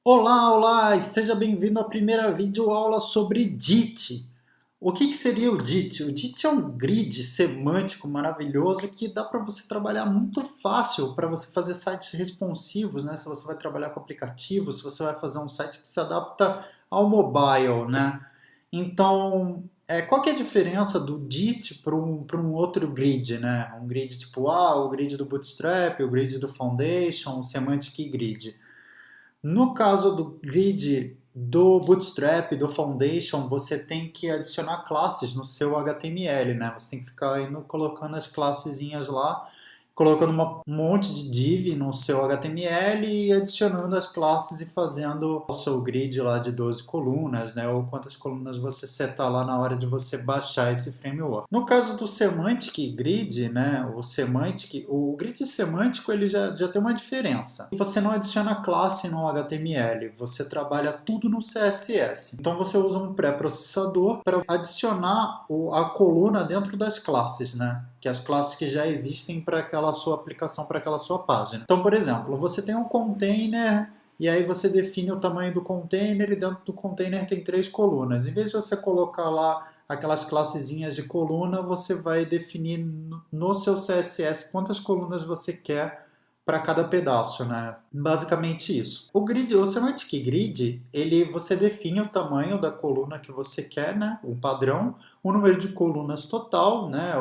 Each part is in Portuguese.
Olá, olá, e seja bem-vindo à primeira videoaula sobre DIT. O que seria o DIT? O DIT é um grid semântico maravilhoso que dá para você trabalhar muito fácil para você fazer sites responsivos, né? Se você vai trabalhar com aplicativo, se você vai fazer um site que se adapta ao mobile, né? Então, qual que é a diferença do DIT para um outro grid, né? Um grid tipo o grid do Bootstrap, o grid do Foundation, o Semantic Grid. No caso do grid do Bootstrap, do Foundation, você tem que adicionar classes no seu HTML, né? Você tem que ficar indo colocando as classezinhas lá, colocando um monte de div no seu HTML e adicionando as classes e fazendo o seu grid lá de 12 colunas, né? Ou quantas colunas você setar lá na hora de você baixar esse framework. No caso do Semantic Grid, né? O grid semântico ele já tem uma diferença. Você não adiciona classe no HTML, você trabalha tudo no CSS. Então você usa um pré-processador para adicionar a coluna dentro das classes, né? Que as classes que já existem para aquela sua aplicação, para aquela sua página. Então, por exemplo, você tem um container e aí você define o tamanho do container e dentro do container tem 3 colunas. Em vez de você colocar lá aquelas classezinhas de coluna, você vai definir no seu CSS quantas colunas você quer para cada pedaço, né? Basicamente isso. O Semantic Grid, você define o tamanho da coluna que você quer, né? O padrão, o número de colunas total, né?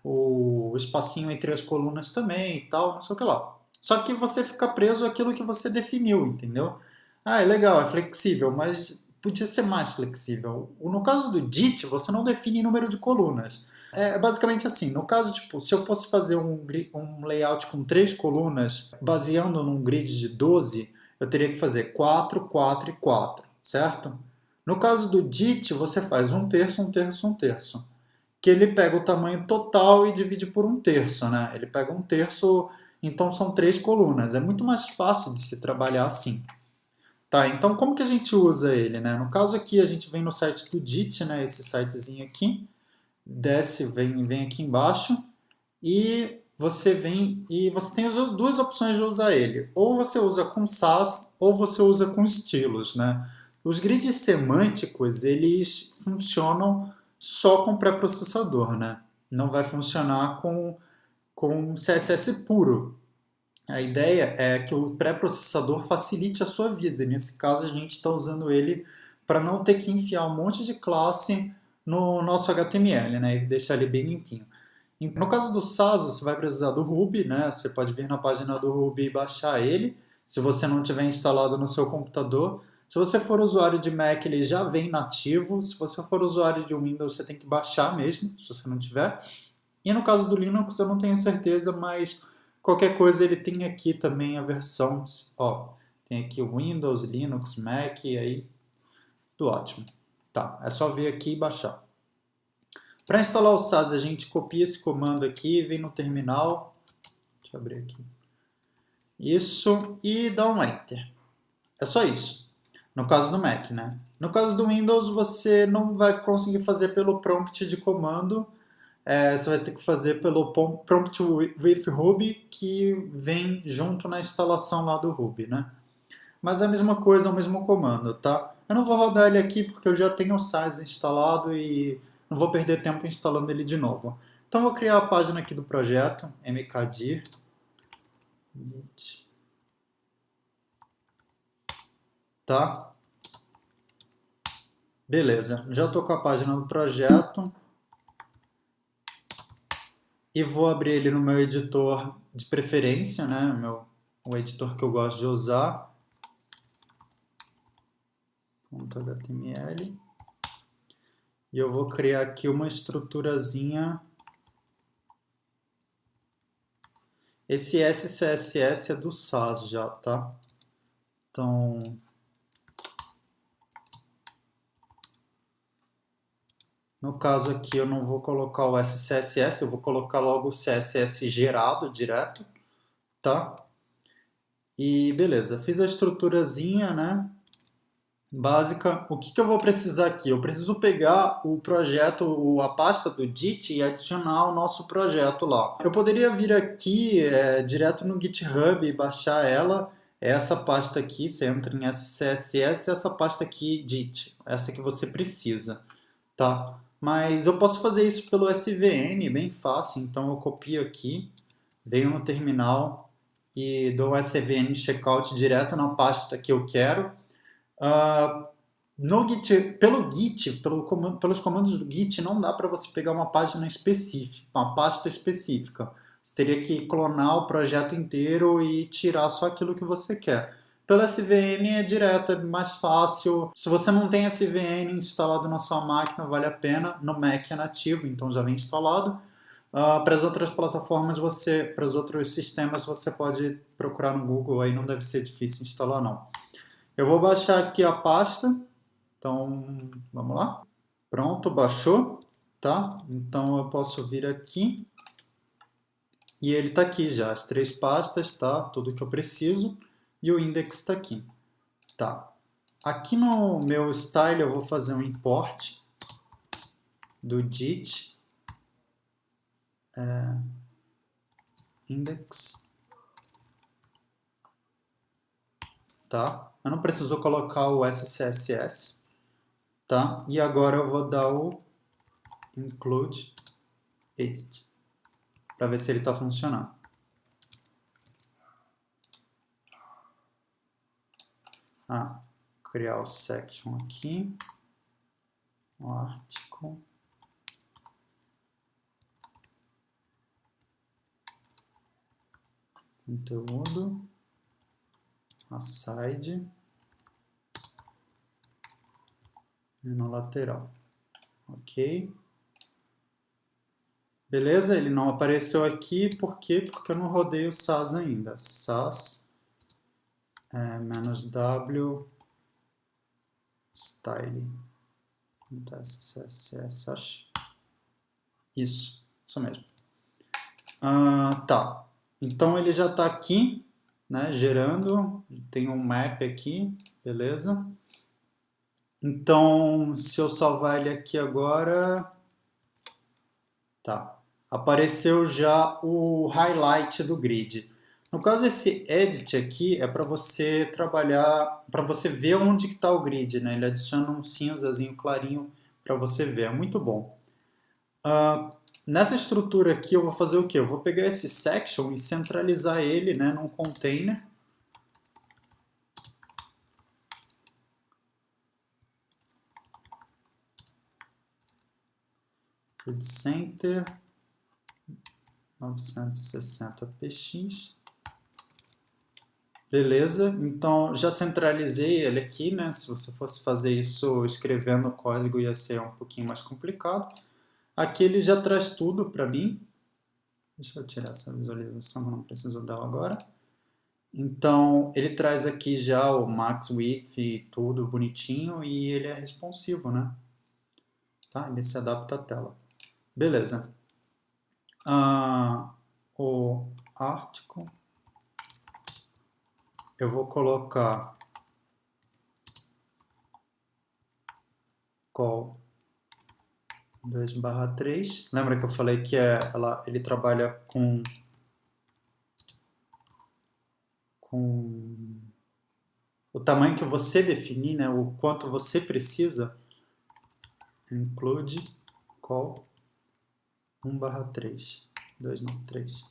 O espacinho entre as colunas também e tal, não sei o que lá. Só que você fica preso àquilo que você definiu, entendeu? Ah, é legal, é flexível, mas podia ser mais flexível. No caso do DIT, você não define número de colunas. É basicamente assim, no caso, tipo, se eu fosse fazer um layout com 3 colunas, baseando num grid de 12, eu teria que fazer 4, 4 e 4, certo? No caso do DIT, você faz 1/3, 1/3, 1/3, que ele pega o tamanho total e divide por 1/3, né? Ele pega 1/3, então são 3 colunas. É muito mais fácil de se trabalhar assim. Tá, então como que a gente usa ele, né? No caso aqui, a gente vem no site do DIT, né? Esse sitezinho aqui, desce, vem aqui embaixo e você tem as duas opções de usar ele. Ou você usa com Sass ou você usa com estilos, né? Os grids semânticos, eles funcionam só com pré-processador, né? Não vai funcionar com CSS puro. A ideia é que o pré-processador facilite a sua vida. Nesse caso, a gente está usando ele para não ter que enfiar um monte de classe no nosso HTML, né? E deixar ele bem limpinho. No caso do Sass, você vai precisar do Ruby, né? Você pode vir na página do Ruby e baixar ele, se você não tiver instalado no seu computador. Se você for usuário de Mac, ele já vem nativo. Se você for usuário de Windows, você tem que baixar mesmo, se você não tiver. E no caso do Linux, eu não tenho certeza, mas qualquer coisa ele tem aqui também a versão. Ó, tem aqui o Windows, Linux, Mac, e aí tudo ótimo. Tá, é só vir aqui e baixar. Para instalar o Sass, a gente copia esse comando aqui, vem no terminal. Deixa eu abrir aqui. Isso, e dá um Enter. É só isso. No caso do Mac, né? No caso do Windows, você não vai conseguir fazer pelo prompt de comando. Você vai ter que fazer pelo prompt with Ruby, que vem junto na instalação lá do Ruby, né? Mas é a mesma coisa, é o mesmo comando, tá? Eu não vou rodar ele aqui porque eu já tenho o Sass instalado e não vou perder tempo instalando ele de novo. Então vou criar a página aqui do projeto, mkdir. Tá? Beleza, já estou com a página do projeto. E vou abrir ele no meu editor de preferência, né? O editor que eu gosto de usar. .html. E eu vou criar aqui uma estruturazinha. Esse SCSS é do Sass já, tá? Então, no caso aqui eu não vou colocar o SCSS, eu vou colocar logo o CSS gerado direto, tá? E beleza, fiz a estruturazinha, né? Básica. O que eu vou precisar aqui? Eu preciso pegar o projeto, a pasta do DIT e adicionar o nosso projeto lá. Eu poderia vir aqui direto no GitHub e baixar ela. é essa pasta aqui, você entra em SCSS, essa pasta aqui, dit, essa que você precisa, tá? Mas eu posso fazer isso pelo SVN, bem fácil, então eu copio aqui, venho no terminal e dou um SVN checkout direto na pasta que eu quero. No Git, pelo Git, pelos comandos do Git, não dá para você pegar uma página específica, uma pasta específica. Você teria que clonar o projeto inteiro e tirar só aquilo que você quer. Pelo SVN é direto, é mais fácil. Se você não tem SVN instalado na sua máquina, vale a pena. No Mac é nativo, então já vem instalado. Para as outras plataformas, para os outros sistemas, você pode procurar no Google, aí não deve ser difícil instalar não. Eu vou baixar aqui a pasta. Então, vamos lá. Pronto, baixou, tá? Então eu posso vir aqui e ele está aqui já, as 3 pastas, tá? Tudo que eu preciso e o index está aqui, tá? Aqui no meu style eu vou fazer um import do dit index, tá? Eu não preciso colocar o SCSS, tá? E agora eu vou dar o include edit para ver se ele está funcionando. Criar o section aqui, o article, conteúdo, aside e no lateral, ok? Beleza? Ele não apareceu aqui, por quê? Porque eu não rodei o SAS ainda. SAS -w style .sss, acho. Isso mesmo. Tá. Então ele já está aqui, né, gerando. Tem um map aqui, beleza? Então, se eu salvar ele aqui agora, tá. Apareceu já o highlight do grid. No caso, esse edit aqui é para você trabalhar, para você ver onde está o grid, né? Ele adiciona um cinzazinho clarinho para você ver, é muito bom. Nessa estrutura aqui eu vou fazer o quê? Eu vou pegar esse section e centralizar ele, né, num container. Grid Center 960 px. Beleza, então já centralizei ele aqui, né? Se você fosse fazer isso escrevendo o código ia ser um pouquinho mais complicado. Aqui ele já traz tudo para mim. Deixa eu tirar essa visualização, eu não preciso dela agora. Então ele traz aqui já o max width e tudo bonitinho e ele é responsivo, né? Tá? Ele se adapta à tela. Beleza. O article eu vou colocar call 2/3. Lembra que eu falei que ele trabalha com o tamanho que você definir, né? O quanto você precisa. Include call 1/3. 2 não, 3.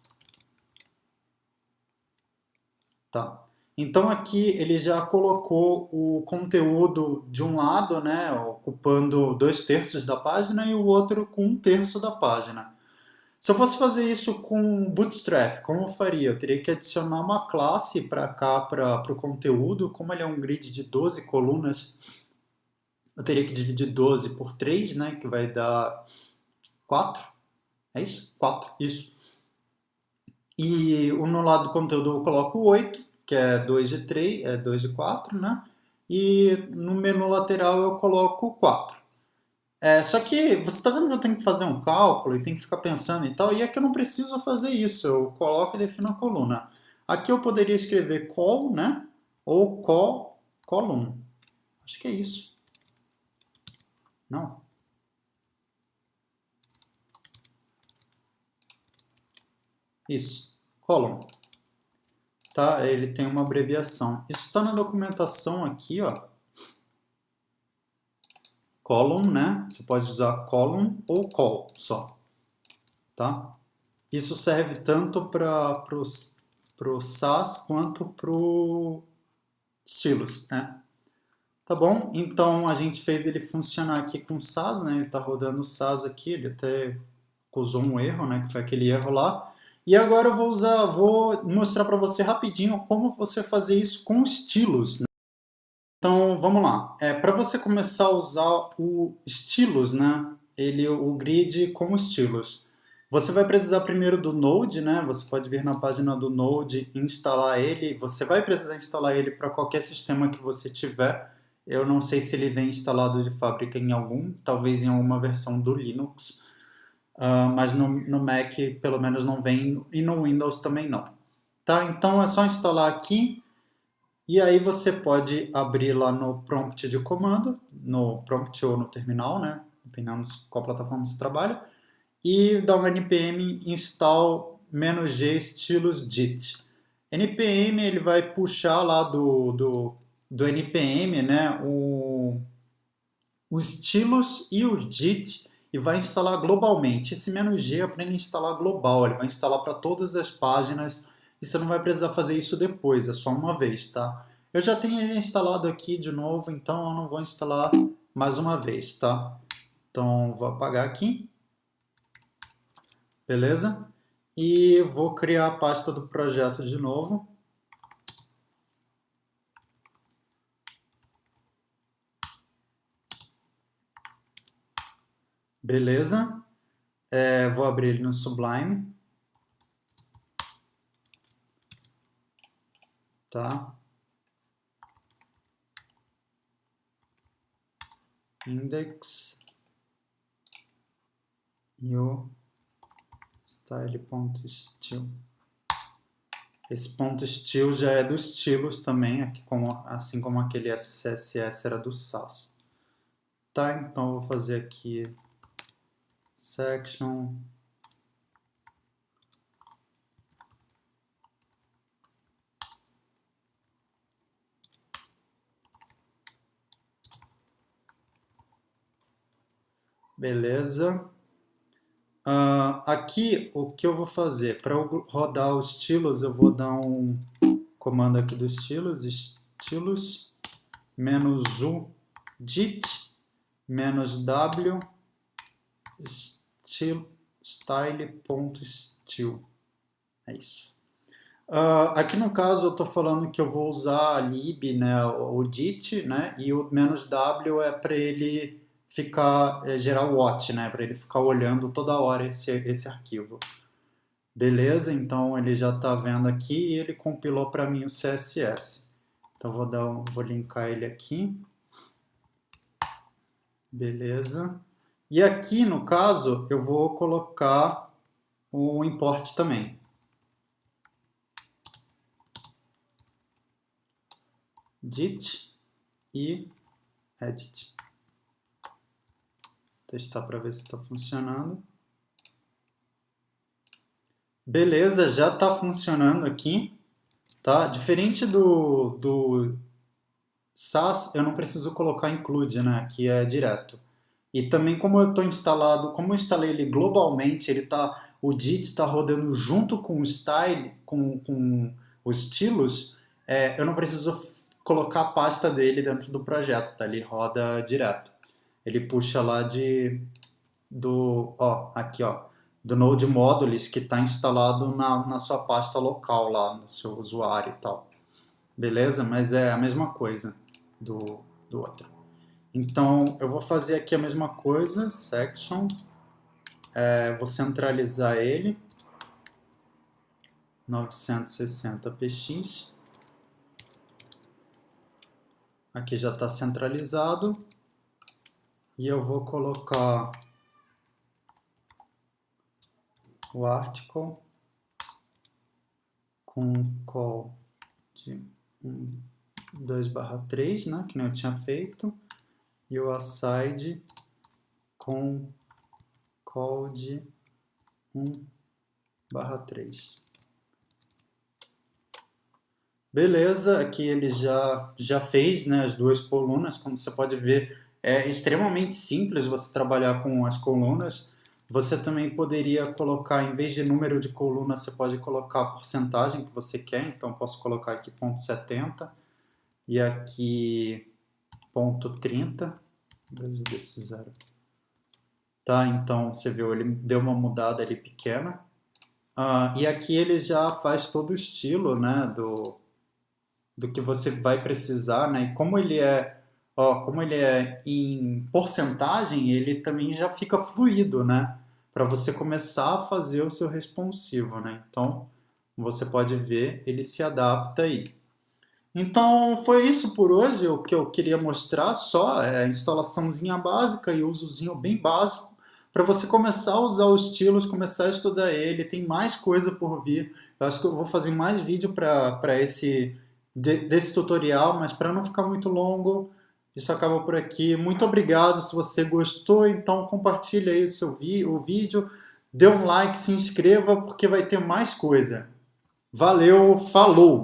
Tá. Então aqui ele já colocou o conteúdo de um lado, né, ocupando 2/3 da página e o outro com 1/3 da página. Se eu fosse fazer isso com Bootstrap, como eu faria? Eu teria que adicionar uma classe para cá, para o conteúdo. Como ele é um grid de 12 colunas, eu teria que dividir 12 por 3, né, que vai dar 4. É isso? 4, isso. E no lado do conteúdo eu coloco 8, que é 2 de 3, é 2 de 4, né? E no menu lateral eu coloco 4. Só que você está vendo que eu tenho que fazer um cálculo e tem que ficar pensando e tal, e é que eu não preciso fazer isso, eu coloco e defino a coluna. Aqui eu poderia escrever col, né? Ou column. Acho que é isso. Não. Isso. Column. tá? Ele tem uma abreviação. Isso está na documentação aqui, ó. Column, né? Você pode usar column ou col só, tá? Isso serve tanto para o SAS quanto para o Stylus, né? Tá bom? Então a gente fez ele funcionar aqui com o SAS, né? Ele está rodando o SAS aqui, ele até causou um erro, né? Que foi aquele erro lá. E agora eu vou mostrar para você rapidinho como você fazer isso com Stylus, né? Então vamos lá. Para você começar a usar o Stylus, né? O grid com Stylus. Você vai precisar primeiro do Node, né? Você pode vir na página do Node e instalar ele. Você vai precisar instalar ele para qualquer sistema que você tiver. Eu não sei se ele vem instalado de fábrica em algum, talvez em alguma versão do Linux, mas no Mac pelo menos não vem e no Windows também não. Tá? Então é só instalar aqui e aí você pode abrir lá no prompt de comando, no prompt ou no terminal, né? Dependendo de qual plataforma você trabalha, e dar um npm install -g stylus dit. npm ele vai puxar lá do npm, né, o stylus e o dit e vai instalar globalmente. Esse "-g" é para ele instalar global, ele vai instalar para todas as páginas e você não vai precisar fazer isso depois, é só uma vez, tá? Eu já tenho ele instalado aqui de novo, então eu não vou instalar mais uma vez, tá? Então vou apagar aqui, beleza? E vou criar a pasta do projeto de novo. Beleza? Vou abrir ele no Sublime. Tá? Index e o style.stil. Esse ponto .stil já é do Stylus também, aqui assim como aquele SCSS era do SAS. Tá, então eu vou fazer aqui section beleza. Aqui o que eu vou fazer? Para rodar o Stylus, eu vou dar um comando aqui do Stylus, Stylus -u dit -w style.stil. É isso. Aqui no caso eu estou falando que eu vou usar a lib, né, o dit, né, e o -w é para ele ficar, gerar o watch, né, para ele ficar olhando toda hora esse arquivo. Beleza, então ele já está vendo aqui e ele compilou para mim o CSS. Então vou linkar ele aqui. Beleza. E aqui no caso eu vou colocar o import também. Dit e edit. Testar para ver se está funcionando. Beleza, já está funcionando aqui, tá? Diferente do SAS, eu não preciso colocar include, né? Que é direto. E também como eu estou instalado, como eu instalei ele globalmente, o dit está rodando junto com o style, com o stylus, eu não preciso colocar a pasta dele dentro do projeto, tá? Ele roda direto. Ele puxa lá aqui, ó, do Node Modules que está instalado na sua pasta local lá, no seu usuário e tal. Beleza? Mas é a mesma coisa do outro. Então, eu vou fazer aqui a mesma coisa, section, vou centralizar ele, 960px, aqui já está centralizado, e eu vou colocar o article com call de 2/3, né, que nem eu tinha feito, e o aside com call de 1/3. Beleza, aqui ele já fez, né, as duas colunas, como você pode ver, é extremamente simples você trabalhar com as colunas. Você também poderia colocar, em vez de número de coluna, você pode colocar a porcentagem que você quer, então posso colocar aqui 0,70 e aqui 0,30, desse zero. Tá, então você viu, ele deu uma mudada ali pequena. E aqui ele já faz todo o estilo, né, do que você vai precisar, né? E como ele é em porcentagem, ele também já fica fluido, né? Para você começar a fazer o seu responsivo, né? Então, você pode ver, ele se adapta aí. Então, foi isso por hoje, o que eu queria mostrar, só a instalaçãozinha básica e usozinho bem básico, para você começar a usar os estilos, começar a estudar ele, tem mais coisa por vir. Eu acho que eu vou fazer mais vídeo para desse tutorial, mas para não ficar muito longo, isso acaba por aqui. Muito obrigado, se você gostou, então compartilhe aí o vídeo, dê um like, se inscreva, porque vai ter mais coisa. Valeu, falou!